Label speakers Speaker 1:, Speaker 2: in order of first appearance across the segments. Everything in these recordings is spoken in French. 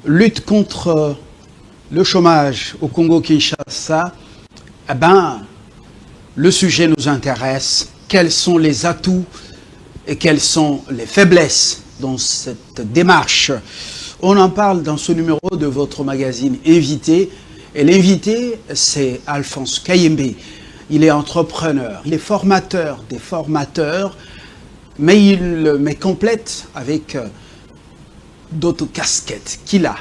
Speaker 1: lutte contre le chômage au Congo-Kinshasa, eh ben, le sujet nous intéresse. Quels sont les atouts et quelles sont les faiblesses dans cette démarche? On en parle dans ce numéro de votre magazine Invité. Et l'invité, c'est Alphonse Kayembe. Il est entrepreneur, il est formateur des formateurs, mais il complète avec d'autres casquettes qu'il a.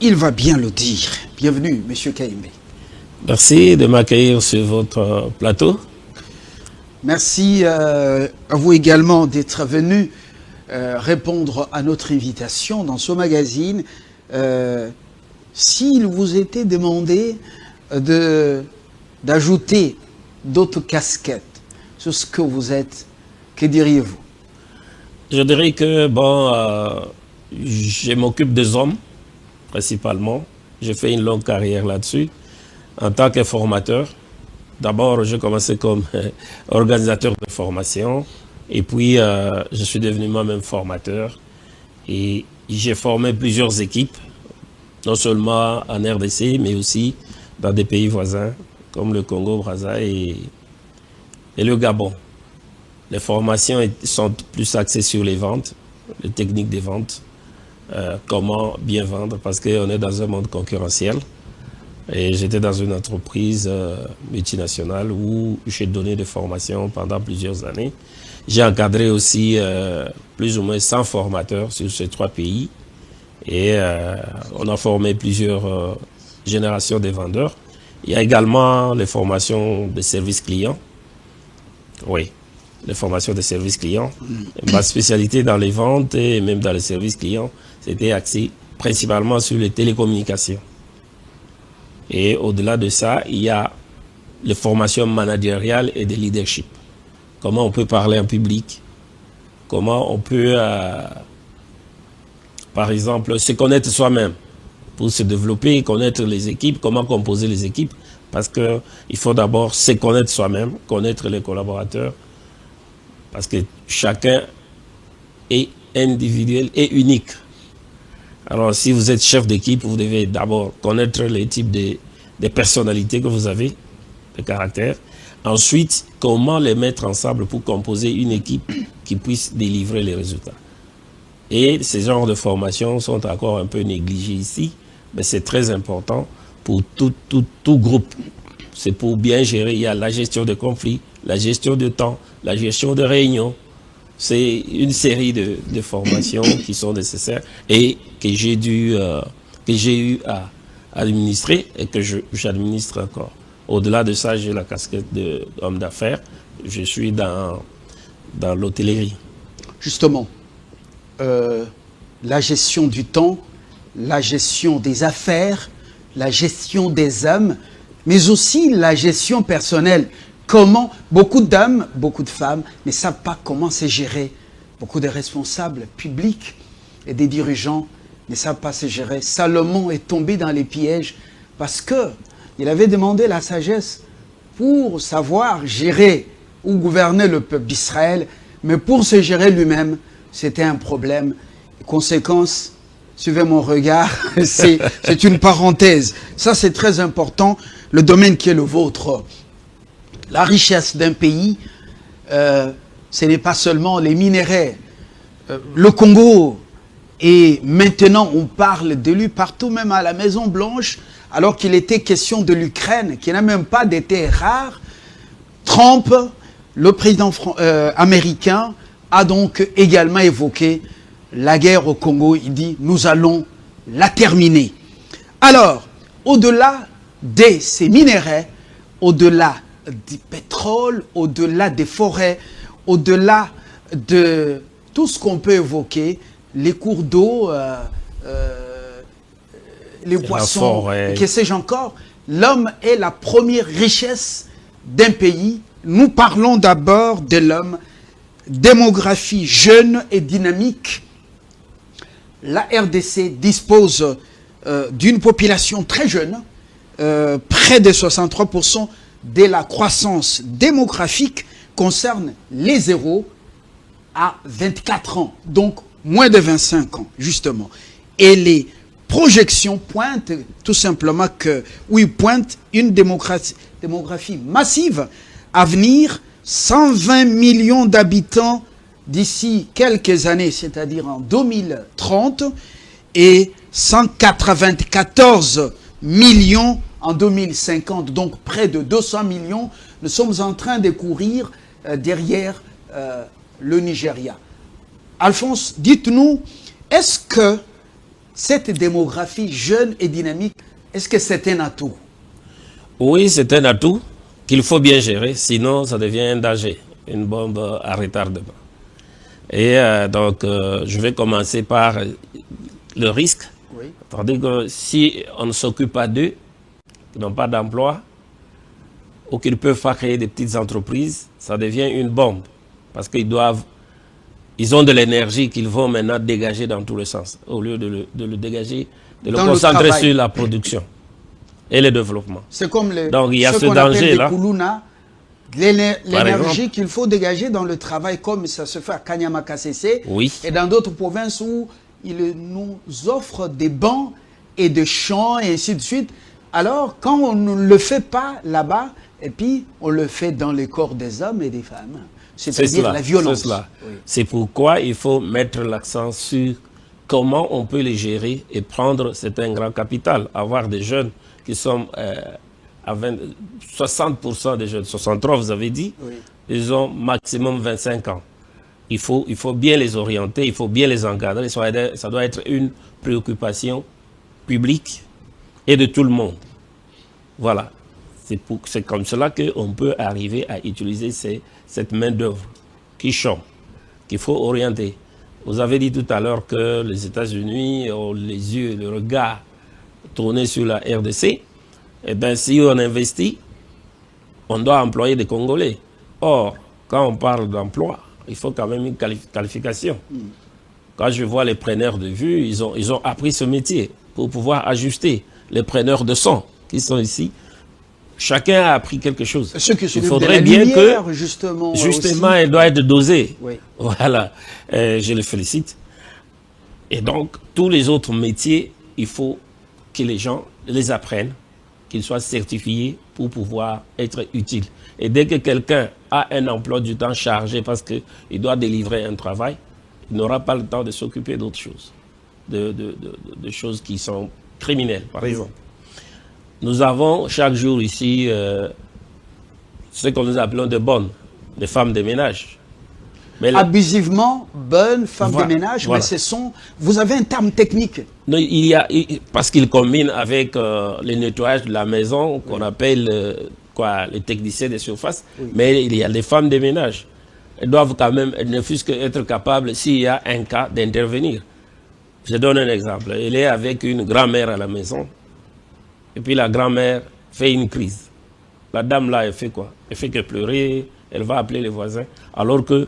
Speaker 1: Il va bien le dire. Bienvenue, Monsieur Kayembe.
Speaker 2: Merci de m'accueillir sur votre plateau.
Speaker 1: Merci à vous également d'être venu répondre à notre invitation dans ce magazine. S'il vous était demandé d'ajouter d'autres casquettes sur ce que vous êtes, que diriez-vous?
Speaker 2: Je dirais que, je m'occupe des hommes, principalement. J'ai fait une longue carrière là-dessus. En tant que formateur, d'abord, j'ai commencé comme organisateur de formation. Et puis, je suis devenu moi-même formateur. Et j'ai formé plusieurs équipes, non seulement en RDC, mais aussi dans des pays voisins, comme le Congo-Brazza et le Gabon. Les formations sont plus axées sur les ventes, les techniques des ventes, comment bien vendre, parce qu'on est dans un monde concurrentiel. Et j'étais dans une entreprise multinationale où j'ai donné des formations pendant plusieurs années. J'ai encadré aussi plus ou moins 100 formateurs sur ces 3 pays. Et on a formé plusieurs générations de vendeurs. Il y a également les formations de services clients. Oui, les formations de services clients. Ma spécialité dans les ventes et même dans les services clients, c'était axé principalement sur les télécommunications. Et au-delà de ça, il y a les formations managériales et de leadership. Comment on peut parler en public, comment on peut, par exemple, se connaître soi-même pour se développer, connaître les équipes, comment composer les équipes, parce qu'il faut d'abord se connaître soi-même, connaître les collaborateurs, parce que chacun est individuel et unique. Alors, si vous êtes chef d'équipe, vous devez d'abord connaître les types de personnalités que vous avez, de caractère. Ensuite, comment les mettre ensemble pour composer une équipe qui puisse délivrer les résultats. Et ces genres de formations sont encore un peu négligés ici, mais c'est très important pour tout groupe. C'est pour bien gérer. Il y a la gestion de conflits, la gestion de temps, la gestion de réunions. C'est une série de formations qui sont nécessaires et que j'ai eu à administrer et que j'administre encore. Au-delà de ça, j'ai la casquette d'homme d'affaires. Je suis dans l'hôtellerie.
Speaker 1: Justement, la gestion du temps, la gestion des affaires, la gestion des hommes, mais aussi la gestion personnelle. Comment beaucoup d'hommes, beaucoup de femmes ne savent pas comment se gérer. Beaucoup de responsables publics et des dirigeants ne savent pas se gérer. Salomon est tombé dans les pièges parce qu'il avait demandé la sagesse pour savoir gérer ou gouverner le peuple d'Israël, mais pour se gérer lui-même, c'était un problème. Conséquence, suivez mon regard, c'est une parenthèse. Ça, c'est très important, le domaine qui est le vôtre. La richesse d'un pays, ce n'est pas seulement les minéraux. Le Congo, et maintenant on parle de lui partout, même à la Maison Blanche, alors qu'il était question de l'Ukraine, qui n'a même pas des terres rares. Trump, le président américain, a donc également évoqué la guerre au Congo. Il dit, nous allons la terminer. Alors, au-delà de ces minéraux, au-delà du pétrole, au-delà des forêts, au-delà de tout ce qu'on peut évoquer, les cours d'eau, les poissons, que sais-je encore, l'homme est la première richesse d'un pays. Nous parlons d'abord de l'homme, démographie jeune et dynamique. La RDC dispose d'une population très jeune, près de 63% de la croissance démographique concerne les 0 à 24 ans, donc moins de 25 ans, justement. Et les projections pointent tout simplement que, oui, pointe une démographie massive à venir, 120 millions d'habitants d'ici quelques années, c'est-à-dire en 2030, et 194 millions en 2050, donc près de 200 millions. Nous sommes en train de courir derrière le Nigeria. Alphonse, dites-nous, est-ce que cette démographie jeune et dynamique, est-ce que c'est un atout?
Speaker 2: Oui, c'est un atout qu'il faut bien gérer, sinon ça devient un danger, une bombe à retardement. Et donc, je vais commencer par le risque.
Speaker 1: Oui.
Speaker 2: Tandis que si on ne s'occupe pas d'eux, qui n'ont pas d'emploi, ou qu'ils ne peuvent pas créer des petites entreprises, ça devient une bombe. Parce ils ont de l'énergie qu'ils vont maintenant dégager dans tous les sens, au lieu de le dégager, de le concentrer sur la production et le développement.
Speaker 1: C'est comme
Speaker 2: donc, il y a ce danger-là.
Speaker 1: L'énergie qu'il faut dégager dans le travail, comme ça se fait à Kanyama Kasese,
Speaker 2: oui.
Speaker 1: Et dans d'autres provinces où ils nous offrent des bancs et des champs et ainsi de suite. Alors, quand on ne le fait pas là-bas, et puis on le fait dans les corps des hommes et des femmes, c'est-à-dire la violence.
Speaker 2: C'est pourquoi il faut mettre l'accent sur comment on peut les gérer et prendre, c'est un grand capital, avoir des jeunes qui sont à 60% des jeunes, 63 vous avez dit, oui. Ils ont maximum 25 ans. Il faut bien les orienter, il faut bien les encadrer, ça doit être une préoccupation publique et de tout le monde. Voilà, c'est comme cela qu'on peut arriver à utiliser cette main-d'œuvre qui chante, qu'il faut orienter. Vous avez dit tout à l'heure que les États-Unis ont les yeux, le regard tourné sur la RDC. Eh bien, si on investit, on doit employer des Congolais. Or, quand on parle d'emploi, il faut quand même une qualification. Quand je vois les preneurs de vue, ils ont appris ce métier pour pouvoir ajuster. Les preneurs de son qui sont ici, chacun a appris quelque chose.
Speaker 1: Il faudrait bien que, justement,
Speaker 2: il doit être dosé.
Speaker 1: Oui.
Speaker 2: Voilà, je les félicite. Et donc, tous les autres métiers, il faut que les gens les apprennent, qu'ils soient certifiés pour pouvoir être utiles. Et dès que quelqu'un a un emploi du temps chargé parce qu'il doit délivrer un travail, il n'aura pas le temps de s'occuper d'autres choses, de choses qui sont criminelles, par exemple. Nous avons chaque jour ici ce que nous appelons des femmes de ménage.
Speaker 1: Mais abusivement bonnes femmes de ménage, voilà. Mais vous avez un terme technique.
Speaker 2: Non, parce qu'il combine avec le nettoyage de la maison, qu'on appelle les techniciens de surface, oui. Mais il y a les femmes de ménage. Elles doivent quand même, ne fût-ce qu'être capables, s'il y a un cas, d'intervenir. Je donne un exemple. Elle est avec une grand-mère à la maison, et puis la grand-mère fait une crise. La dame là, elle fait quoi? Elle fait que pleurer, elle va appeler les voisins, alors que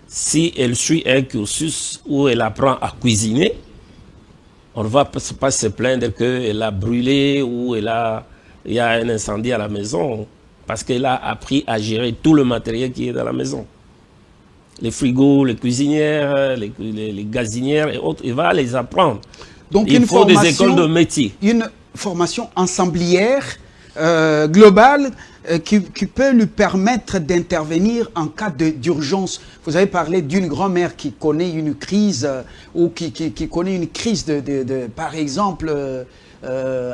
Speaker 2: si elle suit un cursus où elle apprend à cuisiner, on ne va pas se plaindre qu'elle a brûlé ou il y a un incendie à la maison, parce qu'elle a appris à gérer tout le matériel qui est dans la maison. Les frigos, les cuisinières, les gazinières et autres, il va les apprendre.
Speaker 1: Donc
Speaker 2: il faut des écoles de métier.
Speaker 1: Une formation ensemblière, globale, qui peut lui permettre d'intervenir en cas d'urgence. Vous avez parlé d'une grand-mère qui connaît une crise ou qui connaît une crise par exemple,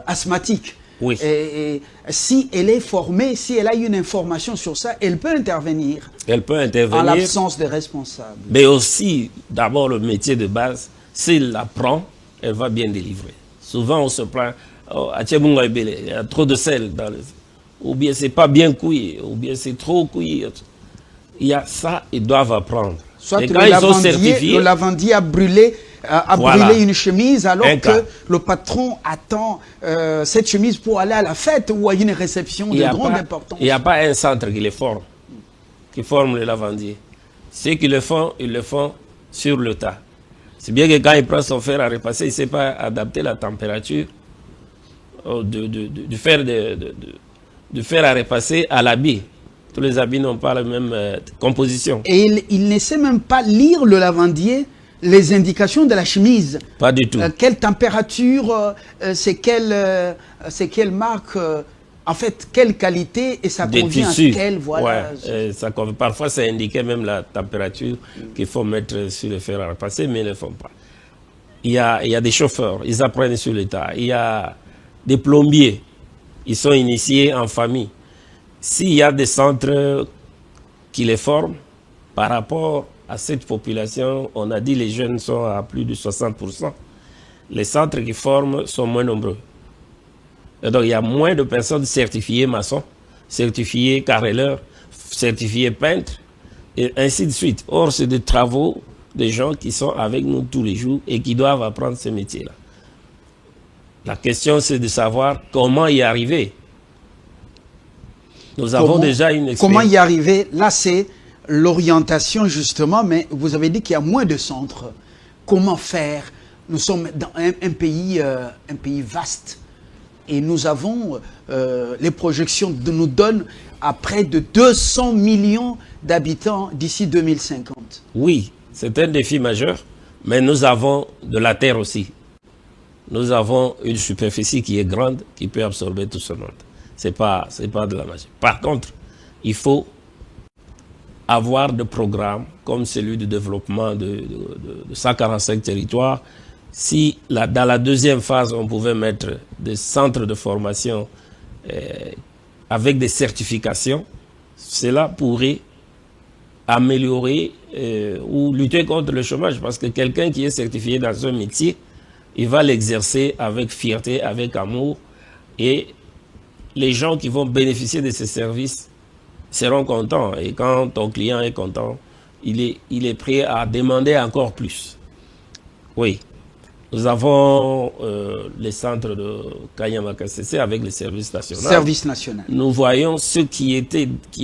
Speaker 1: asthmatique.
Speaker 2: Oui.
Speaker 1: Et si elle est formée, si elle a une information sur ça, elle peut intervenir.
Speaker 2: Elle peut intervenir.
Speaker 1: En l'absence de responsables.
Speaker 2: Mais aussi, d'abord, le métier de base, s'il l'apprend, elle va bien délivrer. Souvent, on se plaint, il y a trop de sel dans le... Ou bien c'est pas bien cuit, ou bien c'est trop cuit. Il y a ça, ils doivent apprendre.
Speaker 1: Soit le lavandier a brûlé une chemise alors que le patron attend cette chemise pour aller à la fête ou à une réception de grande importance.
Speaker 2: Il n'y a pas un centre qui les forme, qui forme le lavandier. Ceux qui le font, ils le font sur le tas. C'est bien que quand il prend son fer à repasser, il ne sait pas adapter la température du fer à repasser à l'habit. Tous les habits n'ont pas la même composition.
Speaker 1: Et il ne sait même pas lire le lavandier les indications de la chemise.
Speaker 2: Pas du tout.
Speaker 1: Quelle température, c'est quelle marque, en fait, quelle qualité et ça convient à quelle, voilà.
Speaker 2: Ouais, parfois, c'est indiqué même la température qu'il faut mettre sur le fer à repasser, mais ils ne le font pas. Il y a des chauffeurs, ils apprennent sur le tas. Il y a des plombiers, ils sont initiés en famille. S'il y a des centres qui les forment, par rapport à cette population, on a dit que les jeunes sont à plus de 60%. Les centres qui forment sont moins nombreux. Et donc, il y a moins de personnes certifiées maçons, certifiées carreleurs, certifiées peintres, et ainsi de suite. Or, c'est des travaux des gens qui sont avec nous tous les jours et qui doivent apprendre ce métier-là. La question, c'est de savoir comment y arriver. Nous avons déjà une expérience.
Speaker 1: Comment y arriver? Là, c'est l'orientation, justement, mais vous avez dit qu'il y a moins de centres. Comment faire? Nous sommes dans un pays vaste et nous avons, les projections nous donnent à près de 200 millions d'habitants d'ici 2050.
Speaker 2: Oui, c'est un défi majeur, mais nous avons de la terre aussi. Nous avons une superficie qui est grande, qui peut absorber tout ce monde. C'est pas de la magie. Par contre, il faut avoir des programmes comme celui de développement de 145 territoires. Si dans la deuxième phase, on pouvait mettre des centres de formation avec des certifications, cela pourrait améliorer ou lutter contre le chômage. Parce que quelqu'un qui est certifié dans un métier, il va l'exercer avec fierté, avec amour. Et les gens qui vont bénéficier de ces services seront contents. Et quand ton client est content, il est prêt à demander encore plus. Oui. Nous avons les centres de Kanyama-Kassese avec le service national.
Speaker 1: Service national.
Speaker 2: Nous voyons ceux qui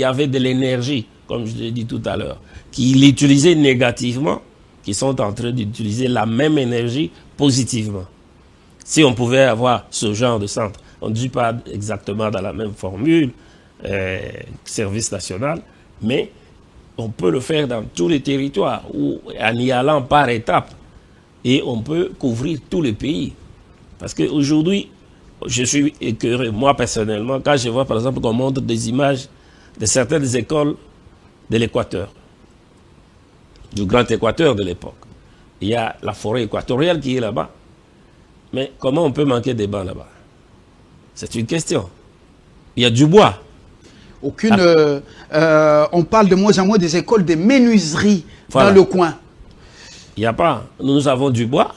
Speaker 2: avaient de l'énergie, comme je l'ai dit tout à l'heure, qui l'utilisaient négativement, qui sont en train d'utiliser la même énergie positivement. Si on pouvait avoir ce genre de centre, on ne dit pas exactement dans la même formule, service national, mais on peut le faire dans tous les territoires, ou en y allant par étapes, et on peut couvrir tous les pays. Parce qu'aujourd'hui, je suis écœuré, moi personnellement, quand je vois par exemple qu'on montre des images de certaines écoles de l'Équateur, du Grand Équateur de l'époque. Il y a la forêt équatoriale qui est là-bas. Mais comment on peut manquer des bancs là-bas? C'est une question. Il y a du bois.
Speaker 1: On parle de moins en moins des écoles de menuiserie dans le coin.
Speaker 2: Il n'y a pas. Nous avons du bois,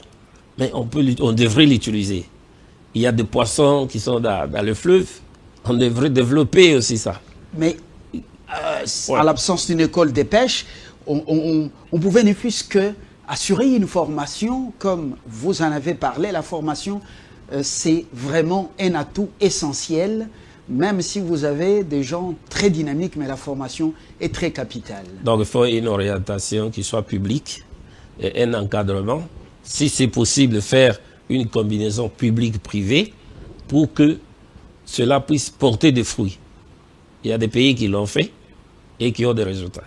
Speaker 2: mais on devrait l'utiliser. Il y a des poissons qui sont dans le fleuve. On devrait développer aussi ça.
Speaker 1: Mais à l'absence d'une école de pêche, on pouvait ne fût-ce que assurer une formation, comme vous en avez parlé. La formation, c'est vraiment un atout essentiel, même si vous avez des gens très dynamiques, mais la formation est très capitale.
Speaker 2: Donc il faut une orientation qui soit publique et un encadrement. Si c'est possible, faire une combinaison publique-privée pour que cela puisse porter des fruits. Il y a des pays qui l'ont fait et qui ont des résultats.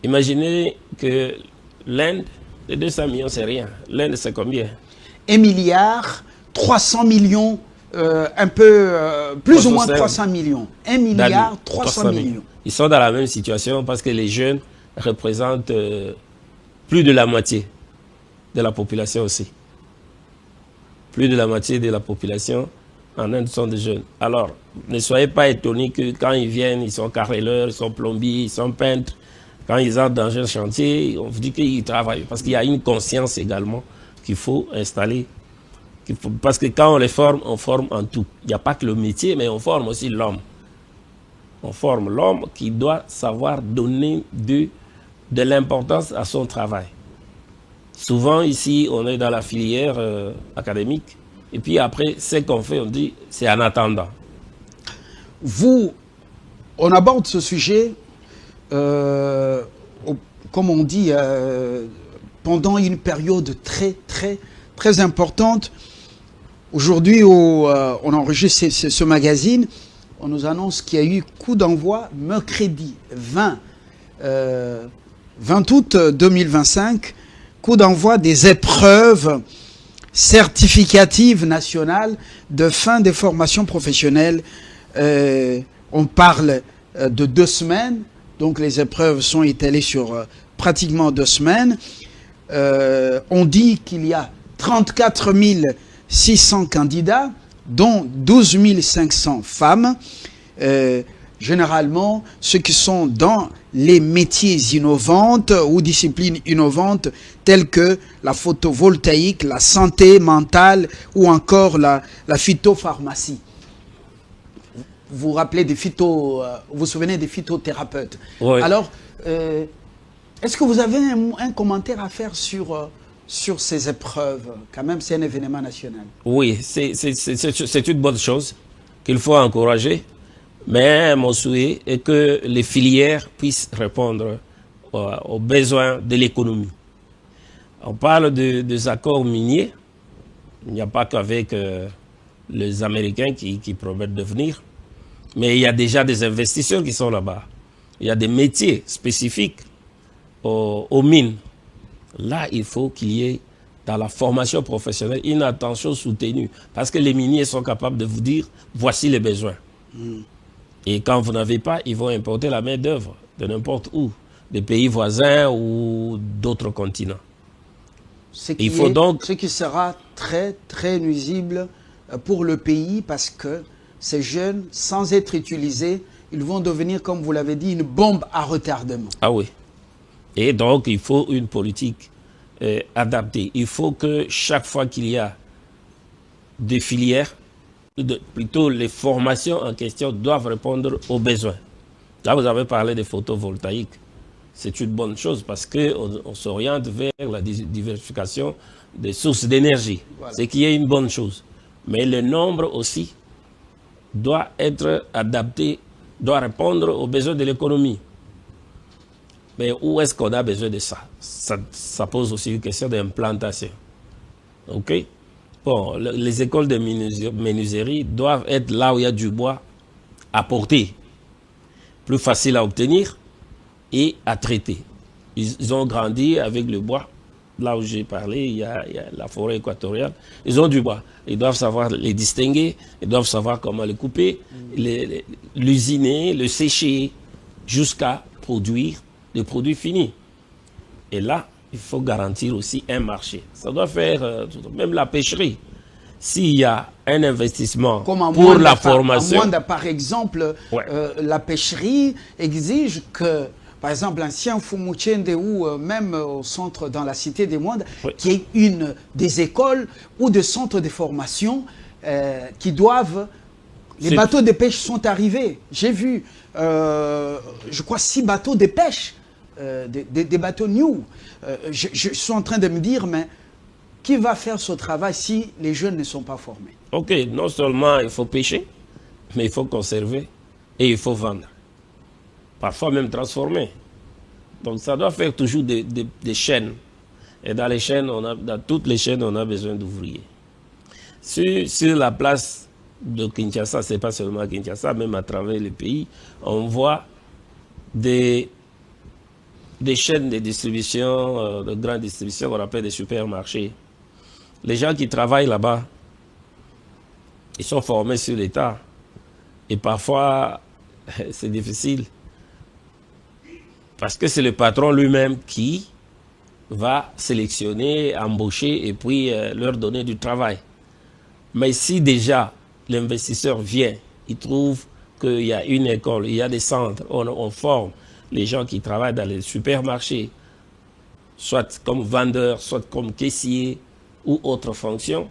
Speaker 2: Imaginez que l'Inde, les 200 millions, c'est rien. L'Inde, c'est combien?
Speaker 1: 1 milliard 300 millions, plus ou moins 300 millions. 1 milliard 300 millions.
Speaker 2: Ils sont dans la même situation parce que les jeunes représentent plus de la moitié de la population aussi. Plus de la moitié de la population en Inde sont des jeunes. Alors, ne soyez pas étonnés que quand ils viennent, ils sont carreleurs, ils sont plombiers, ils sont peintres. Quand ils entrent dans un chantier, on vous dit qu'ils travaillent. Parce qu'il y a une conscience également qu'il faut installer. Parce que quand on forme en tout. Il n'y a pas que le métier, mais on forme aussi l'homme. On forme l'homme qui doit savoir donner de l'importance à son travail. Souvent, ici, on est dans la filière académique. Et puis après, ce qu'on fait, on dit, c'est en attendant.
Speaker 1: On aborde ce sujet, comme on dit, pendant une période très, très, très importante. Aujourd'hui, on enregistre ce magazine. On nous annonce qu'il y a eu coup d'envoi mercredi 20 août 2025 coup d'envoi des épreuves certificatives nationales de fin des formations professionnelles. On parle de 2 semaines, donc les épreuves sont étalées sur pratiquement 2 semaines. On dit qu'il y a 34 600 candidats, dont 12 500 femmes. Généralement, ceux qui sont dans les métiers innovantes ou disciplines innovantes telles que la photovoltaïque, la santé mentale ou encore la phytopharmacie. Vous vous rappelez des vous vous souvenez des phytothérapeutes.
Speaker 2: Oui.
Speaker 1: Alors, est-ce que vous avez un commentaire à faire sur ces épreuves? Quand même, c'est un événement national.
Speaker 2: Oui, c'est une bonne chose qu'il faut encourager. Mais mon souhait est que les filières puissent répondre aux besoins de l'économie. On parle des accords miniers. Il n'y a pas qu'avec les Américains qui promettent de venir. Mais il y a déjà des investisseurs qui sont là-bas. Il y a des métiers spécifiques aux mines. Là, il faut qu'il y ait dans la formation professionnelle une attention soutenue. Parce que les miniers sont capables de vous dire, voici les besoins. Et quand vous n'avez pas, ils vont importer la main-d'œuvre de n'importe où, des pays voisins ou d'autres continents.
Speaker 1: Ce qui sera très, très nuisible pour le pays parce que ces jeunes, sans être utilisés, ils vont devenir, comme vous l'avez dit, une bombe à retardement.
Speaker 2: Ah oui. Et donc, il faut une politique adaptée. Il faut que chaque fois qu'il y a des filières, plutôt les formations en question doivent répondre aux besoins. Là, vous avez parlé des photovoltaïques. C'est une bonne chose parce qu'on s'oriente vers la diversification des sources d'énergie. Voilà. C'est qui est une bonne chose. Mais le nombre aussi doit être adapté, doit répondre aux besoins de l'économie. Mais où est-ce qu'on a besoin de ça? Ça pose aussi une question d'implantation. OK? Bon, les écoles de menuiserie doivent être là où il y a du bois à porter, plus facile à obtenir et à traiter. Ils ont grandi avec le bois. Là où j'ai parlé, il y a la forêt équatoriale. Ils ont du bois. Ils doivent savoir les distinguer, ils doivent savoir comment le couper, l'usiner, le sécher, jusqu'à produire des produits finis. Et là, il faut garantir aussi un marché. Ça doit faire, même la pêcherie. S'il y a un investissement pour la formation...
Speaker 1: À Mwanda, par exemple, ouais. La pêcherie exige que, par exemple, l'ancien Fumutchende ou même au centre dans la cité des Mwanda, oui. Qu'il y ait des écoles ou des centres de formation qui doivent... Les bateaux de pêche sont arrivés. J'ai vu, je crois, 6 bateaux de pêche. Des bateaux new. Je suis en train de me dire, mais qui va faire ce travail si les jeunes ne sont pas formés?
Speaker 2: Ok, non seulement il faut pêcher, mais il faut conserver et il faut vendre. Parfois même transformer. Donc ça doit faire toujours des chaînes. Et dans les chaînes, dans toutes les chaînes, on a besoin d'ouvriers. Sur la place de Kinshasa, ce n'est pas seulement à Kinshasa, même à travers le pays, on voit des chaînes de distribution, de grande distribution qu'on appelle des supermarchés. Les gens qui travaillent là-bas, ils sont formés sur l'État. Et parfois, c'est difficile. Parce que c'est le patron lui-même qui va sélectionner, embaucher et puis leur donner du travail. Mais si déjà l'investisseur vient, il trouve qu'il y a une école, il y a des centres, on forme les gens qui travaillent dans les supermarchés, soit comme vendeurs, soit comme caissiers ou autres fonctions,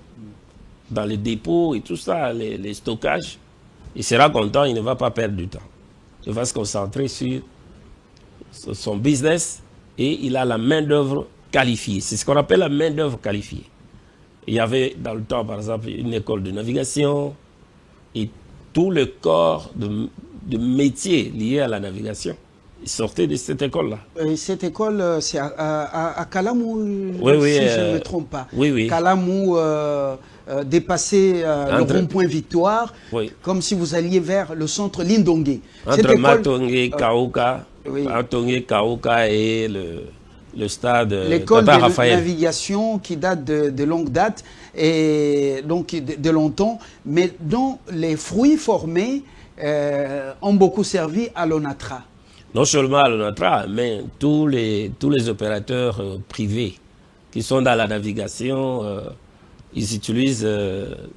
Speaker 2: dans les dépôts et tout ça, les stockages, il sera content, il ne va pas perdre du temps. Il va se concentrer sur son business et il a la main-d'œuvre qualifiée. C'est ce qu'on appelle la main-d'œuvre qualifiée. Il y avait dans le temps, par exemple, une école de navigation et tout le corps de métiers liés à la navigation. Ils sortaient de cette école-là.
Speaker 1: Cette école, c'est à Kalamou,
Speaker 2: oui,
Speaker 1: si je ne me trompe pas.
Speaker 2: Oui.
Speaker 1: Kalamou, dépasser le rond-point Victoire, oui. Comme si vous alliez vers le centre Lindongé.
Speaker 2: Entre Matongé, Kaouka, Matongé, Kaouka et le stade
Speaker 1: l'école
Speaker 2: Tata
Speaker 1: de
Speaker 2: Raphaël.
Speaker 1: navigation qui date de longue date et donc de longtemps, mais dont les fruits formés ont beaucoup servi à l'ONATRA.
Speaker 2: Non seulement à l'ONATRA, mais tous les opérateurs privés qui sont dans la navigation, ils utilisent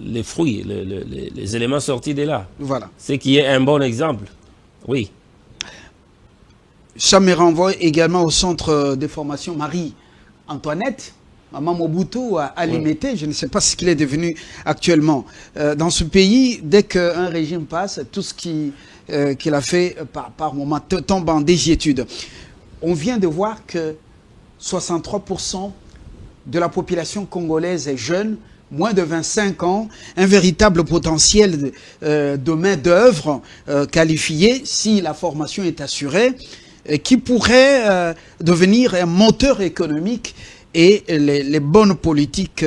Speaker 2: les fruits, les éléments sortis de là.
Speaker 1: Voilà.
Speaker 2: Ce qui est un bon exemple. Oui.
Speaker 1: Ça me renvoie également au centre de formation Marie-Antoinette, Maman Mobutu à Limité. Je ne sais pas ce qu'il est devenu actuellement. Dans ce pays, dès qu'un régime passe, tout ce qu'il a fait par moment tombe en désuétude. On vient de voir que 63% de la population congolaise est jeune, moins de 25 ans, un véritable potentiel de main-d'œuvre qualifiée si la formation est assurée, qui pourrait devenir un moteur économique et les bonnes politiques,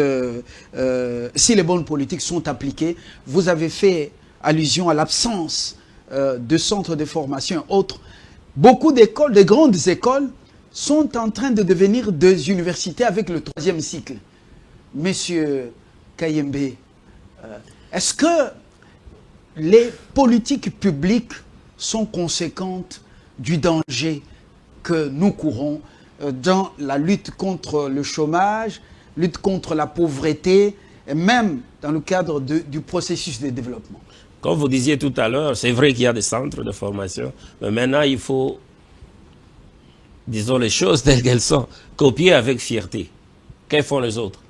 Speaker 1: si les bonnes politiques sont appliquées. Vous avez fait allusion à l'absence de centres de formation et autres. Beaucoup d'écoles, de grandes écoles, sont en train de devenir des universités avec le 3e cycle. Monsieur Kayembe, est-ce que les politiques publiques sont conséquentes du danger que nous courons dans la lutte contre le chômage, lutte contre la pauvreté, et même dans le cadre du processus de développement?
Speaker 2: Comme vous disiez tout à l'heure, c'est vrai qu'il y a des centres de formation, mais maintenant il faut, disons les choses telles qu'elles sont, copier avec fierté. Qu'elles font les autres?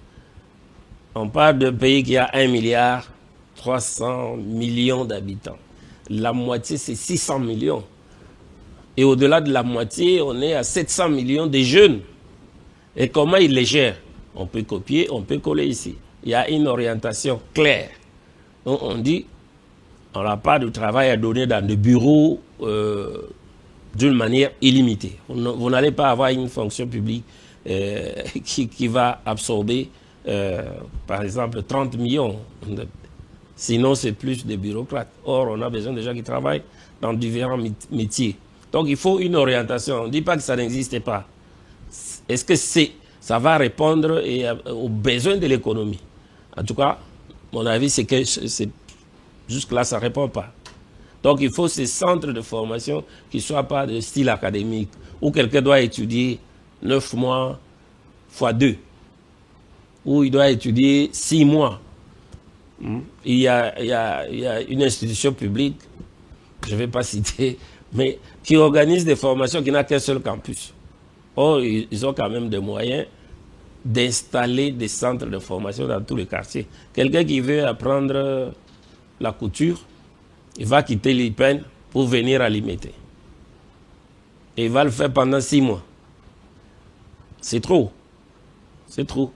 Speaker 2: On parle d'un pays qui a 1,3 milliard d'habitants. La moitié, c'est 600 millions. Et au-delà de la moitié, on est à 700 millions de jeunes. Et comment ils les gèrent? On peut copier, on peut coller ici. Il y a une orientation claire. Donc on dit, on n'a pas de travail à donner dans des bureaux d'une manière illimitée. Vous n'allez pas avoir une fonction publique qui va absorber, par exemple, 30 millions. Sinon, c'est plus des bureaucrates. Or, on a besoin de gens qui travaillent dans différents métiers. Donc, il faut une orientation. On ne dit pas que ça n'existe pas. Est-ce que ça va répondre aux besoins de l'économie? En tout cas, mon avis, c'est que jusque-là, ça ne répond pas. Donc, il faut ces centres de formation qui ne soient pas de style académique, où quelqu'un doit étudier 9 mois x 2, où il doit étudier 6 mois. Il y a une institution publique, je ne vais pas citer, mais qui organise des formations qui n'a qu'un seul campus. Or, ils ont quand même des moyens d'installer des centres de formation dans tous les quartiers. Quelqu'un qui veut apprendre la couture, il va quitter l'IPEN pour venir à Limité. Et il va le faire pendant 6 mois. C'est trop. C'est trop.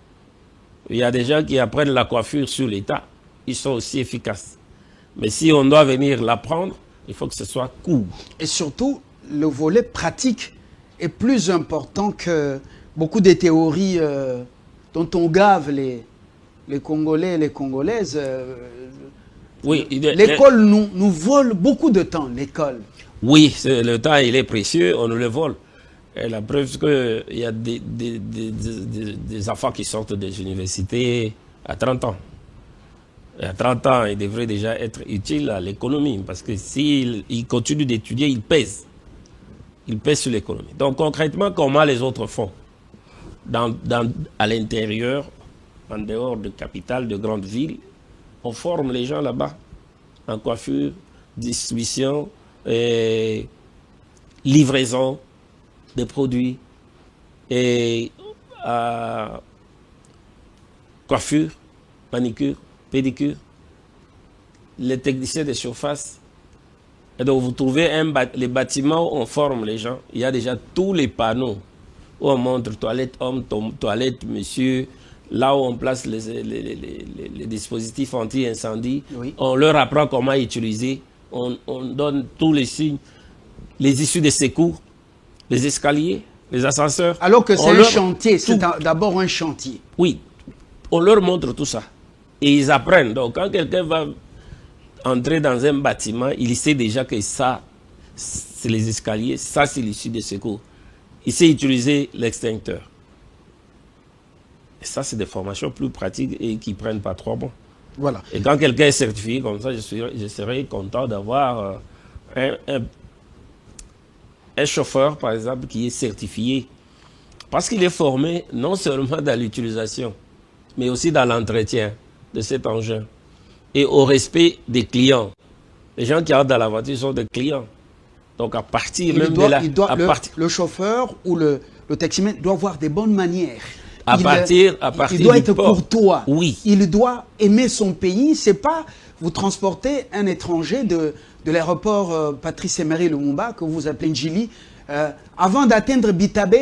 Speaker 2: Il y a des gens qui apprennent la coiffure sur l'État. Ils sont aussi efficaces. Mais si on doit venir l'apprendre, il faut que ce soit court.
Speaker 1: Et surtout, le volet pratique est plus important que beaucoup des théories dont on gave les Congolais et les Congolaises.
Speaker 2: Oui,
Speaker 1: l'école nous vole beaucoup de temps, l'école.
Speaker 2: Oui, le temps, il est précieux, on nous le vole. Et la preuve, c'est qu'il y a des enfants qui sortent des universités à 30 ans. Et à 30 ans, ils devraient déjà être utiles à l'économie, parce que s'ils continuent d'étudier, ils pèsent. Ils pèsent sur l'économie. Donc concrètement, comment les autres font à l'intérieur, en dehors de capitales, de grandes villes, on forme les gens là-bas, en coiffure, distribution, livraison des produits, et coiffure, manicure, pédicure, les techniciens de surface. Et donc vous trouvez les bâtiments où on forme les gens, il y a déjà tous les panneaux où on montre toilette homme, toilette monsieur, là où on place les dispositifs anti-incendie. Oui. On leur apprend comment utiliser, on donne tous les signes, les issues de secours, les escaliers, les ascenseurs.
Speaker 1: Alors que c'est un chantier, c'est d'abord un chantier.
Speaker 2: Oui, on leur montre tout ça. Et ils apprennent. Donc quand quelqu'un va entrer dans un bâtiment, il sait déjà que ça, c'est les escaliers, ça, c'est l'issue de secours. il sait utiliser l'extincteur. Et ça, c'est des formations plus pratiques et qui ne prennent pas 3 mois.
Speaker 1: Voilà.
Speaker 2: Et quand quelqu'un est certifié comme ça, je serais content d'avoir un chauffeur, par exemple, qui est certifié. Parce qu'il est formé non seulement dans l'utilisation, mais aussi dans l'entretien de cet engin. Et au respect des clients. Les gens qui entrent dans la voiture sont des clients. Donc à partir même de là...
Speaker 1: Le chauffeur ou le taximan doit avoir des bonnes manières.
Speaker 2: Il
Speaker 1: doit être courtois.
Speaker 2: Oui.
Speaker 1: Il doit aimer son pays. C'est pas vous transporter un étranger de l'aéroport Patrice Emery Lumumba, que vous appelez Njili. Avant d'atteindre Bitabe,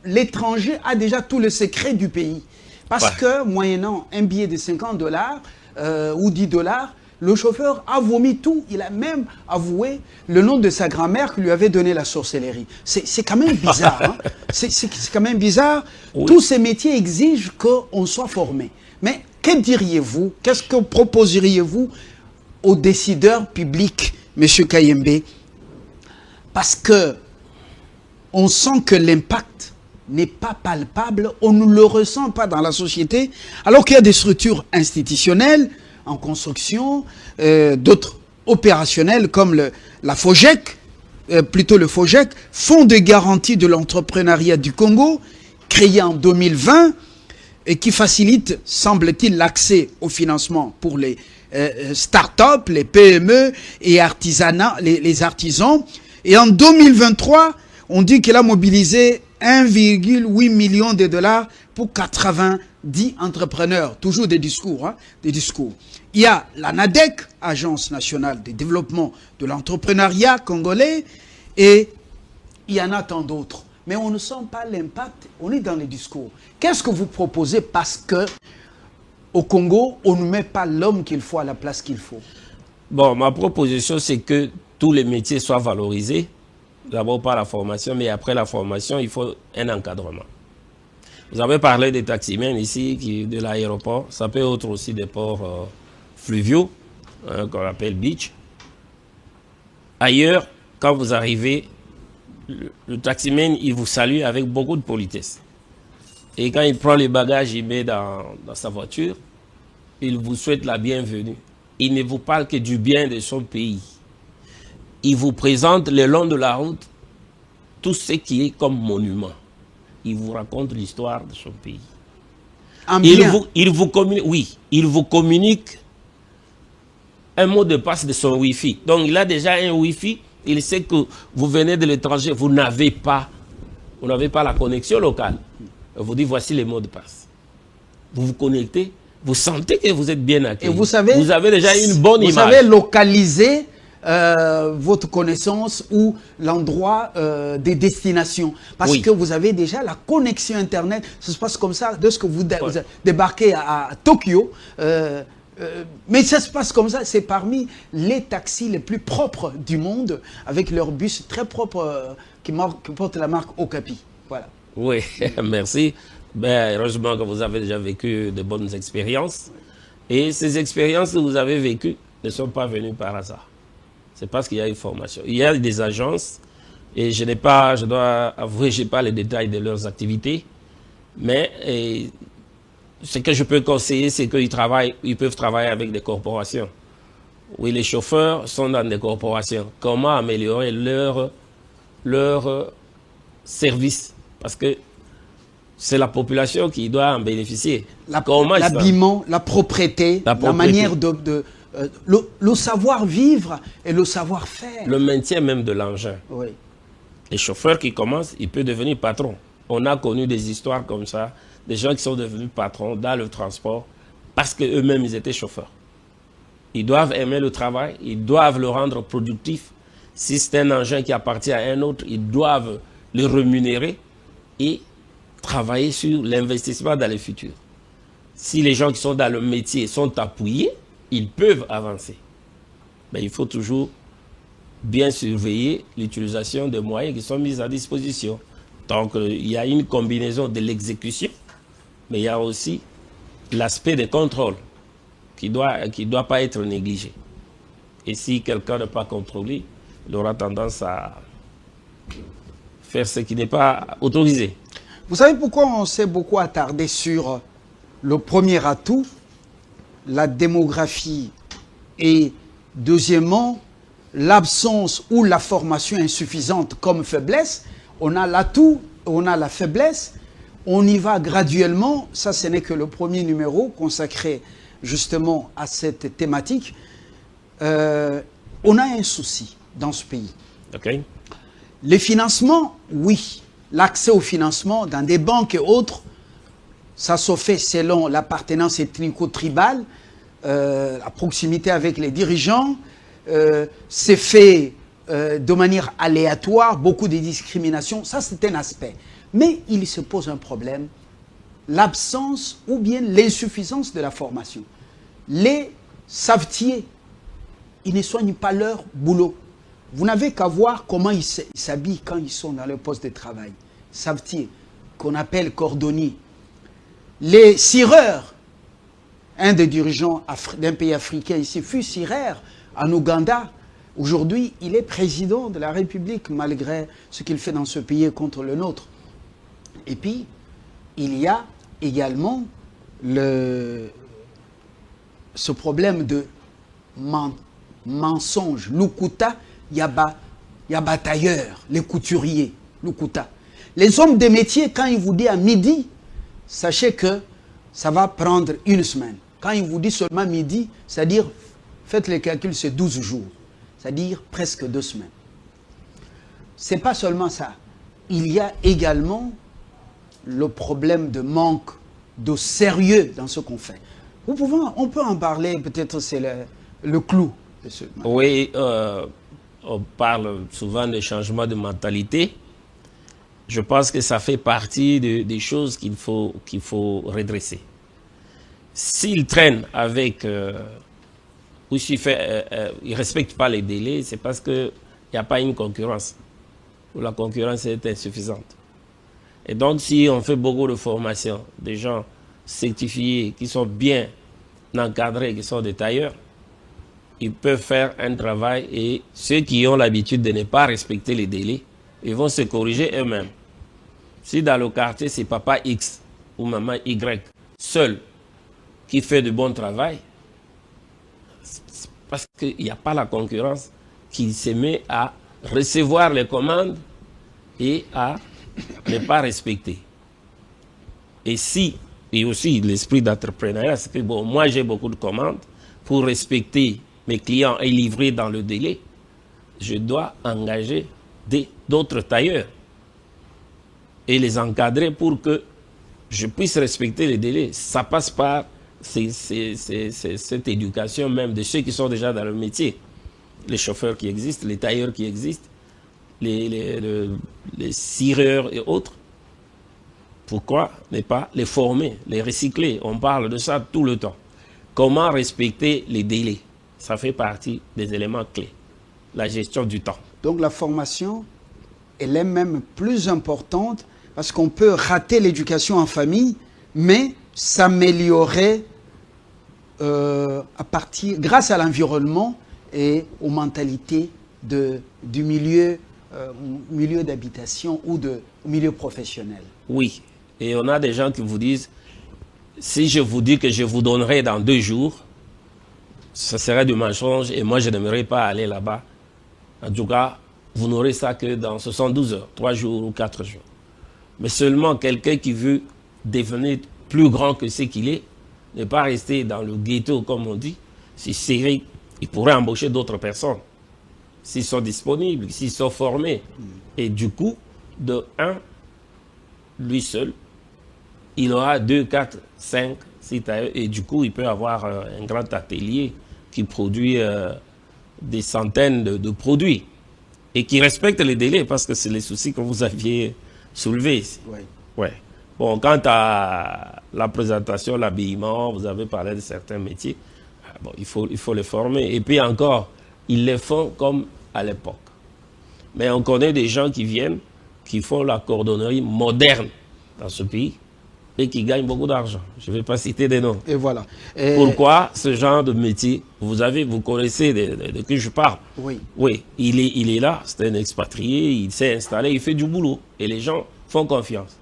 Speaker 1: l'étranger a déjà tout le secret du pays. Parce que, moyennant un billet de $50 ou $10, le chauffeur a vomi tout. Il a même avoué le nom de sa grand-mère qui lui avait donné la sorcellerie. C'est quand même bizarre. Hein? C'est quand même bizarre. Oui. Tous ces métiers exigent qu'on soit formé. Mais que diriez-vous, qu'est-ce que proposeriez-vous aux décideurs publics, M. Kayembe? Parce que on sent que l'impact n'est pas palpable, on ne le ressent pas dans la société, alors qu'il y a des structures institutionnelles en construction, d'autres opérationnelles comme la FOGEC, plutôt le FOGEC, Fonds de garantie de l'entrepreneuriat du Congo, créé en 2020 et qui facilite, semble-t-il, l'accès au financement pour les start-up, les PME et artisanat, les artisans. Et en 2023, on dit qu'il a mobilisé 1,8 million de dollars pour 90 entrepreneurs. Toujours des discours, hein, des discours. Il y a la NADEC, Agence nationale de développement de l'entrepreneuriat congolais, et il y en a tant d'autres. Mais on ne sent pas l'impact, on est dans les discours. Qu'est-ce que vous proposez parce que au Congo, on ne met pas l'homme qu'il faut à la place qu'il faut?
Speaker 2: Bon, ma proposition, c'est que tous les métiers soient valorisés. D'abord par la formation, mais après la formation, il faut un encadrement. Vous avez parlé des taximens ici, de l'aéroport. Ça peut être aussi des ports fluviaux, hein, qu'on appelle beach. Ailleurs, quand vous arrivez, le taximan, il vous salue avec beaucoup de politesse. Et quand il prend les bagages, il met dans sa voiture, il vous souhaite la bienvenue. Il ne vous parle que du bien de son pays. Il vous présente le long de la route tout ce qui est comme monument. Il vous raconte l'histoire de son pays. Il vous communique un mot de passe de son Wi-Fi. Donc il a déjà un Wi-Fi, il sait que vous venez de l'étranger, vous n'avez pas la connexion locale. Il vous dit voici les mots de passe. Vous vous connectez, vous sentez que vous êtes bien accueilli.
Speaker 1: Et vous avez
Speaker 2: déjà une bonne image.
Speaker 1: Vous savez localiser votre connaissance ou l'endroit des destinations. Parce que vous avez déjà la connexion Internet. Ça se passe comme ça, de ce que vous débarquez à Tokyo. Mais ça se passe comme ça. C'est parmi les taxis les plus propres du monde, avec leur bus très propre qui porte la marque Okapi. Voilà.
Speaker 2: Oui, merci. Ben, heureusement que vous avez déjà vécu de bonnes expériences. Et ces expériences que vous avez vécues ne sont pas venues par hasard. C'est parce qu'il y a une formation. Il y a des agences, et je dois avouer, je n'ai pas les détails de leurs activités, mais ce que je peux conseiller, c'est qu'ils peuvent travailler avec des corporations. Oui, les chauffeurs sont dans des corporations. Comment améliorer leur service? Parce que c'est la population qui doit en bénéficier.
Speaker 1: L'habillement, la propreté, la manière le savoir-vivre et le savoir-faire.
Speaker 2: Le maintien même de l'engin.
Speaker 1: Oui.
Speaker 2: Les chauffeurs qui commencent, ils peuvent devenir patrons. On a connu des histoires comme ça, des gens qui sont devenus patrons dans le transport parce qu'eux-mêmes, ils étaient chauffeurs. Ils doivent aimer le travail, ils doivent le rendre productif. Si c'est un engin qui appartient à un autre, ils doivent le rémunérer et travailler sur l'investissement dans le futur. Si les gens qui sont dans le métier sont appuyés, ils peuvent avancer. Mais il faut toujours bien surveiller l'utilisation des moyens qui sont mis à disposition. Donc, il y a une combinaison de l'exécution, mais il y a aussi l'aspect des contrôles qui doit pas être négligé. Et si quelqu'un n'est pas contrôlé, il aura tendance à faire ce qui n'est pas autorisé.
Speaker 1: Vous savez pourquoi on s'est beaucoup attardé sur le premier atout, la démographie, et deuxièmement, l'absence ou la formation insuffisante comme faiblesse? On a l'atout, on a la faiblesse, on y va graduellement. Ça, ce n'est que le premier numéro consacré justement à cette thématique. On a un souci dans ce pays.
Speaker 2: Okay.
Speaker 1: Les financements, oui. L'accès au financement dans des banques et autres, ça se fait selon l'appartenance ethnico-tribale, la proximité avec les dirigeants, c'est fait de manière aléatoire, beaucoup de discriminations, ça c'est un aspect. Mais il se pose un problème, l'absence ou bien l'insuffisance de la formation. Les savetiers, ils ne soignent pas leur boulot. Vous n'avez qu'à voir comment ils s'habillent quand ils sont dans le poste de travail. Savetiers, qu'on appelle cordonniers. Les cireurs, un des dirigeants d'un pays africain ici fut cireur en Ouganda. Aujourd'hui, il est président de la République malgré ce qu'il fait dans ce pays contre le nôtre. Et puis, il y a également ce problème de mensonge. Lukuta, Yabatailleur, les couturiers, Lukuta. Les hommes de métier, quand ils vous disent à midi, sachez que ça va prendre une semaine. Quand ils vous disent seulement midi, c'est-à-dire, faites les calculs, c'est 12 jours. C'est-à-dire presque 2 semaines. Ce n'est pas seulement ça. Il y a également le problème de manque de sérieux dans ce qu'on fait. On peut en parler, peut-être c'est le clou de ce.
Speaker 2: Oui, on parle souvent de changement de mentalité. Je pense que ça fait partie des choses qu'il faut redresser. S'ils traînent avec, ou s'ils ne respectent pas les délais, c'est parce qu'il n'y a pas une concurrence, ou la concurrence est insuffisante. Et donc, si on fait beaucoup de formations, des gens certifiés, qui sont bien encadrés, qui sont des tailleurs, ils peuvent faire un travail, et ceux qui ont l'habitude de ne pas respecter les délais, ils vont se corriger eux-mêmes. Si dans le quartier, c'est papa X ou maman Y seul qui fait du bon travail, parce qu'il n'y a pas la concurrence qui se met à recevoir les commandes et à ne pas respecter. Et aussi l'esprit d'entrepreneuriat, c'est que bon, moi j'ai beaucoup de commandes, pour respecter mes clients et livrer dans le délai, je dois engager d'autres tailleurs et les encadrer pour que je puisse respecter les délais. Ça passe par cette éducation même de ceux qui sont déjà dans le métier. Les chauffeurs qui existent, les tailleurs qui existent, les cireurs et autres. Pourquoi ne pas les former, les recycler? On parle de ça tout le temps. Comment respecter les délais? Ça fait partie des éléments clés. La gestion du temps.
Speaker 1: Donc la formation, elle est même plus importante parce qu'on peut rater l'éducation en famille, mais s'améliorer grâce à l'environnement et aux mentalités du milieu d'habitation ou du milieu professionnel.
Speaker 2: Oui, et on a des gens qui vous disent, si je vous dis que je vous donnerai dans 2 jours, ça serait du mensonge et moi je n'aimerais pas aller là-bas. En tout cas, vous n'aurez ça que dans 72 heures, 3 jours ou 4 jours. Mais seulement quelqu'un qui veut devenir plus grand que ce qu'il est, ne pas rester dans le ghetto comme on dit, il pourrait embaucher d'autres personnes. S'ils sont disponibles, s'ils sont formés. Et du coup, de 1, lui seul, il aura 2, 4, 5, 6 tailleurs. Et du coup, il peut avoir un grand atelier qui produit des centaines de produits. Et qui respecte les délais, parce que c'est les soucis que vous aviez soulevés.
Speaker 1: Oui.
Speaker 2: Ouais. Bon, quant à la présentation, l'habillement, vous avez parlé de certains métiers. Bon, il faut les former. Et puis encore, ils les font comme à l'époque. Mais on connaît des gens qui viennent, qui font la cordonnerie moderne dans ce pays. et qui gagnent beaucoup d'argent. Je ne vais pas citer des noms.
Speaker 1: Et voilà.
Speaker 2: Pourquoi ce genre de métier? Vous connaissez de qui je parle.
Speaker 1: Oui.
Speaker 2: Oui, il est là, c'est un expatrié, il s'est installé, il fait du boulot. Et les gens font confiance.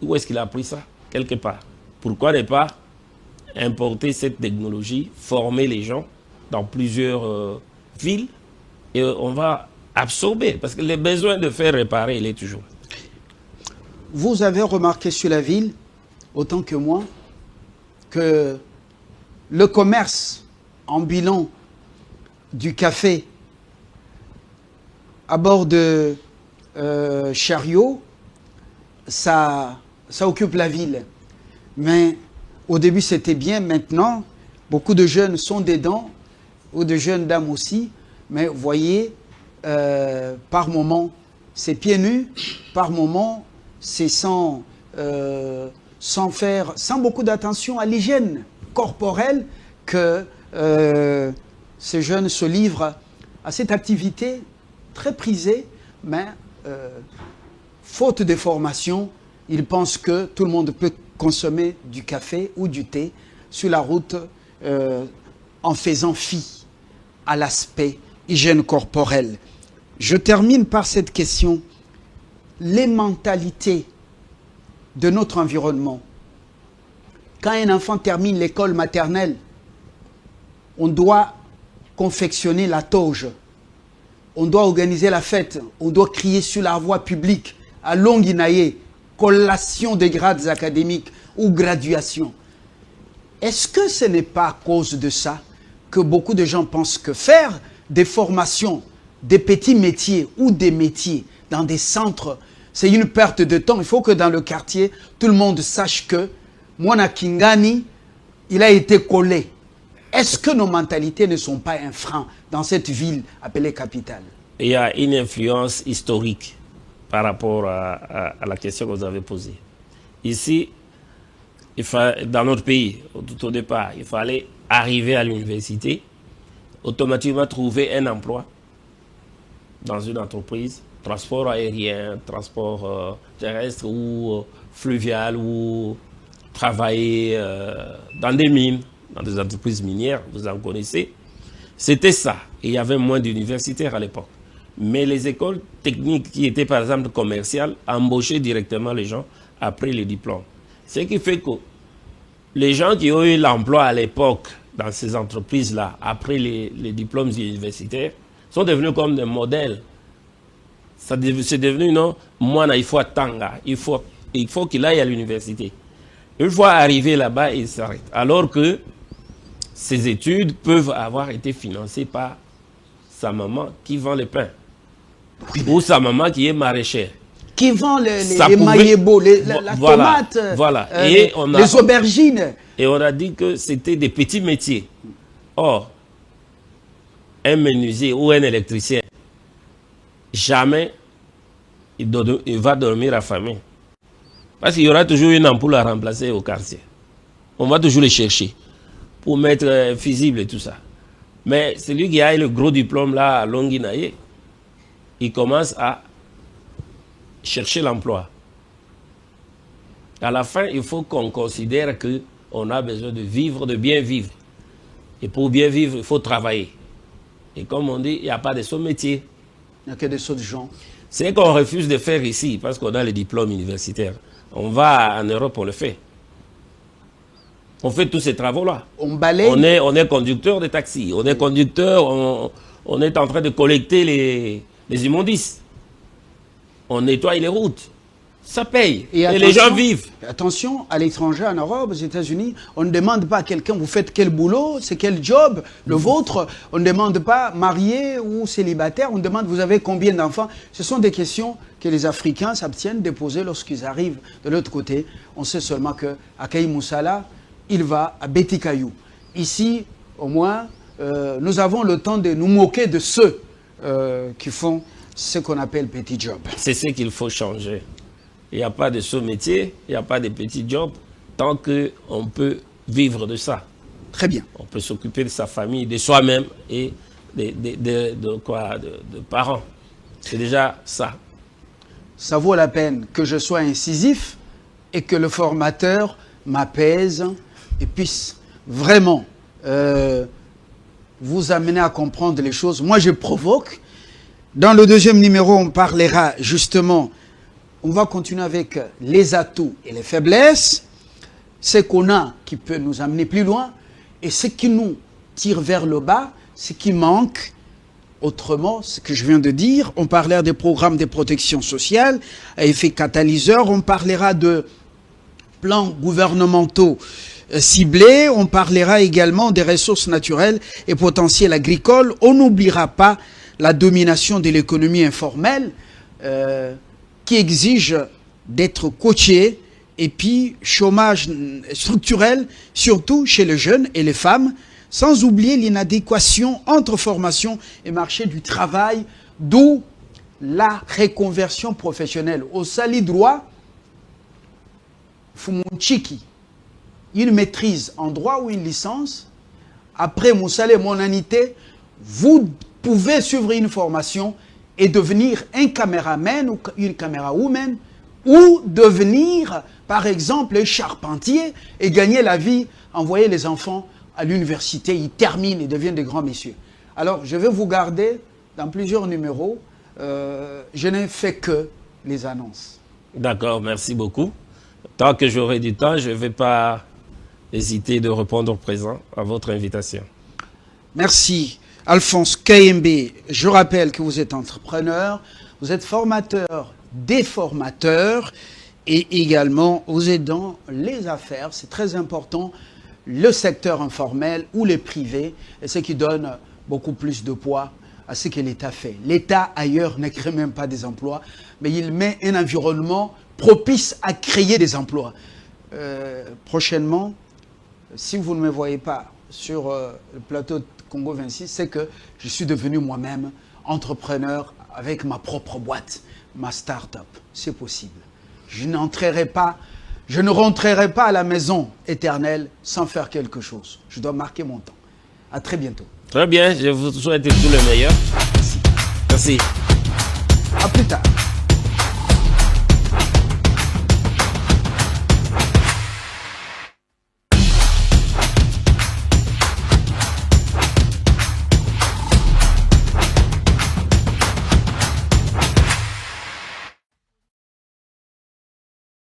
Speaker 2: Où est-ce qu'il a appris ça? Quelque part. Pourquoi ne pas importer cette technologie, former les gens dans plusieurs villes, et on va absorber, parce que le besoin de faire réparer, il est toujours.
Speaker 1: Vous avez remarqué sur la ville, autant que moi, que le commerce ambulant du café à bord de chariots, ça occupe la ville. Mais au début, c'était bien. Maintenant, beaucoup de jeunes sont dedans, ou de jeunes dames aussi. Mais vous voyez, par moment, c'est pieds nus. Par moment, c'est sans beaucoup d'attention à l'hygiène corporelle que ces jeunes se livrent à cette activité très prisée, mais faute de formation, ils pensent que tout le monde peut consommer du café ou du thé sur la route en faisant fi à l'aspect hygiène corporelle. Je termine par cette question. Les mentalités de notre environnement. Quand un enfant termine l'école maternelle, on doit confectionner la toge, on doit organiser la fête, on doit crier sur la voie publique, à Longinaye, collation des grades académiques ou graduation. Est-ce que ce n'est pas à cause de ça que beaucoup de gens pensent que faire des formations, des petits métiers ou des métiers dans des centres, c'est une perte de temps? Il faut que dans le quartier, tout le monde sache que Mwana Kingani, il a été collé. Est-ce que nos mentalités ne sont pas un frein dans cette ville appelée capitale?
Speaker 2: Il y a une influence historique par rapport à la question que vous avez posée. Ici, dans notre pays, tout au départ, il fallait arriver à l'université, automatiquement trouver un emploi dans une entreprise, transport aérien, transport terrestre ou fluvial, ou travailler dans des mines, dans des entreprises minières, vous en connaissez. C'était ça. Et il y avait moins d'universitaires à l'époque. Mais les écoles techniques qui étaient par exemple commerciales embauchaient directement les gens après les diplômes. Ce qui fait que les gens qui ont eu l'emploi à l'époque dans ces entreprises-là, après les diplômes universitaires, sont devenus comme des modèles. C'est devenu, non, moi, il faut attendre, il faut qu'il aille à l'université. Une fois arrivé là-bas, il s'arrête. Alors que ces études peuvent avoir été financées par sa maman qui vend le pain. Oui. Ou sa maman qui est maraîchère.
Speaker 1: Qui vend les maïebo, la tomate,
Speaker 2: voilà.
Speaker 1: les aubergines.
Speaker 2: Et on a dit que c'était des petits métiers. Or, un menuisier ou un électricien, jamais il va dormir affamé. Parce qu'il y aura toujours une ampoule à remplacer au quartier. On va toujours les chercher pour mettre fusible et tout ça. Mais celui qui a le gros diplôme là à Longinaye, il commence à chercher l'emploi. À la fin, il faut qu'on considère qu'on a besoin de vivre, de bien vivre. Et pour bien vivre, il faut travailler. Et comme on dit, il n'y a pas de sot métier.
Speaker 1: Il n'y a que des sauts de gens.
Speaker 2: C'est qu'on refuse de faire ici parce qu'on a les diplômes universitaires. On va en Europe, on le fait. On fait tous ces travaux-là.
Speaker 1: On balaye.
Speaker 2: On est conducteur de taxi. On est conducteur, on est en train de collecter les immondices. On nettoie les routes. Ça paye. Et les gens vivent.
Speaker 1: Attention, à l'étranger, en Europe, aux États-Unis, on ne demande pas à quelqu'un, vous faites quel boulot, c'est quel job, le vôtre. On ne demande pas marié ou célibataire, on demande vous avez combien d'enfants. Ce sont des questions que les Africains s'abstiennent de poser lorsqu'ils arrivent de l'autre côté. On sait seulement qu'à Kaï Moussala, il va à Betikayou. Ici, au moins, nous avons le temps de nous moquer de ceux qui font ce qu'on appelle petit job.
Speaker 2: C'est ce qu'il faut changer. Il n'y a pas de sous-métier, il n'y a pas de petits jobs, tant qu'on peut vivre de ça.
Speaker 1: Très bien.
Speaker 2: On peut s'occuper de sa famille, de soi-même et de parents. C'est déjà ça.
Speaker 1: Ça vaut la peine que je sois incisif et que le formateur m'apaise et puisse vraiment vous amener à comprendre les choses. Moi, je provoque. Dans le deuxième numéro, on parlera justement, on va continuer avec les atouts et les faiblesses, ce qu'on a qui peut nous amener plus loin et ce qui nous tire vers le bas, ce qui manque. Autrement, ce que je viens de dire, on parlera des programmes de protection sociale à effet catalyseur, on parlera de plans gouvernementaux ciblés, on parlera également des ressources naturelles et potentiels agricoles. On n'oubliera pas la domination de l'économie informelle qui exige d'être coachée, et puis chômage structurel, surtout chez les jeunes et les femmes, sans oublier l'inadéquation entre formation et marché du travail, d'où la reconversion professionnelle. Au sali droit, Fumunchiki, une maîtrise en droit ou une licence, après Moussale Monanité, vous pouvez suivre une formation et devenir un caméraman ou une caméra-woman, ou devenir, par exemple, un charpentier et gagner la vie, envoyer les enfants à l'université, ils terminent et deviennent des grands messieurs. Alors, je vais vous garder dans plusieurs numéros. Je n'ai fait que les annonces.
Speaker 2: D'accord, merci beaucoup. Tant que j'aurai du temps, je ne vais pas hésiter de répondre présent à votre invitation.
Speaker 1: Merci. Alphonse KMB, je rappelle que vous êtes entrepreneur, vous êtes formateur, des formateurs, et également vous êtes dans les affaires, c'est très important, le secteur informel ou le privé, et ce qui donne beaucoup plus de poids à ce que l'État fait. L'État ailleurs ne crée même pas des emplois, mais il met un environnement propice à créer des emplois. Prochainement, si vous ne me voyez pas sur le plateau de Congo 26, c'est que je suis devenu moi-même entrepreneur avec ma propre boîte, ma start-up. C'est possible. Je ne rentrerai pas à la maison éternelle sans faire quelque chose. Je dois marquer mon temps. À très bientôt.
Speaker 2: Très bien, je vous souhaite tout le meilleur.
Speaker 1: Merci.
Speaker 2: Merci.
Speaker 1: À plus tard.